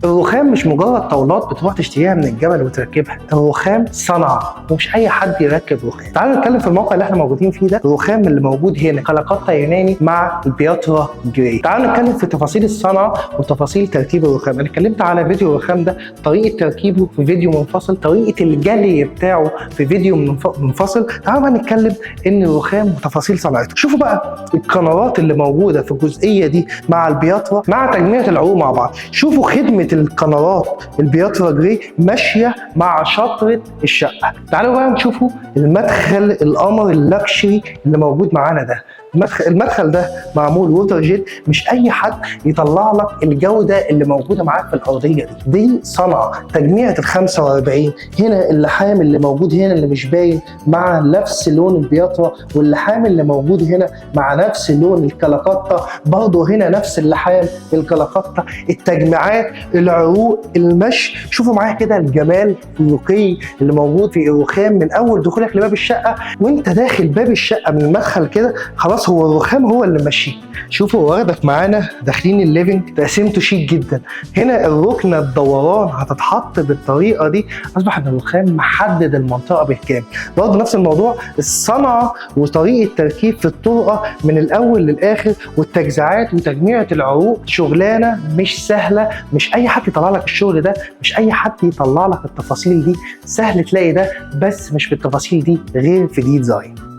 الرخام مش مجرد طاولات بتروح تشتريها من الجبل وتركبها، الرخام صنعه ومش اي حد يركب رخام. تعالوا نتكلم في الموقع اللي احنا موجودين فيه ده. الرخام اللي موجود هنا كلاكاتا يوناني مع البياترا جراي. تعالوا نتكلم في تفاصيل الصنعه وتفاصيل تركيب الرخام. انا اتكلمت على فيديو الرخام ده، طريقه تركيبه في فيديو منفصل، طريقه الجلي بتاعه في فيديو منفصل. تعالوا بقى نتكلم ان الرخام وتفاصيل صناعته. شوفوا بقى القنوات اللي موجوده في الجزئيه دي مع البياترا مع تجميع العروق مع بعض. شوفوا خدمه القنوات البياترا جراي ماشيه مع شطره الشقه. تعالوا بقى نشوفوا المدخل القمر اللكشري اللي موجود معانا ده. المدخل ده معمول ووتر جيت، مش اي حد يطلع لك الجوده اللي موجوده معاك في الارضيه دي صنعه. تجميعه ال 45 هنا، اللحام اللي موجود هنا اللي مش باين مع نفس لون البياترا، واللحام اللي موجود هنا مع نفس لون الكلاكاتا، برضه هنا نفس اللحام الكلاكاتا. التجميعات، العروق، المشي. شوفوا معايا كده الجمال الرقي اللي موجود في الرخام من اول دخولك لباب الشقه. وانت داخل باب الشقه من المدخل كده خلاص هو الرخام هو اللي ماشي. شوفوا واخدك معانا داخلين الليفنج، تقسيمته شيك جدا. هنا الركنه الدوران هتتحط بالطريقه دي، اصبح ان الرخام محدد المنطقه بالكامل. برضه نفس الموضوع الصنعه وطريقه تركيب في الطرقه من الاول للاخر، والتجزيعات وتجميعه العروق شغلانه مش سهله. مش اي حد يطلع لك الشغل ده، مش اي حد يطلع لك التفاصيل دي. سهل تلاقي ده بس مش بالتفاصيل دي غير في دي ديزاين.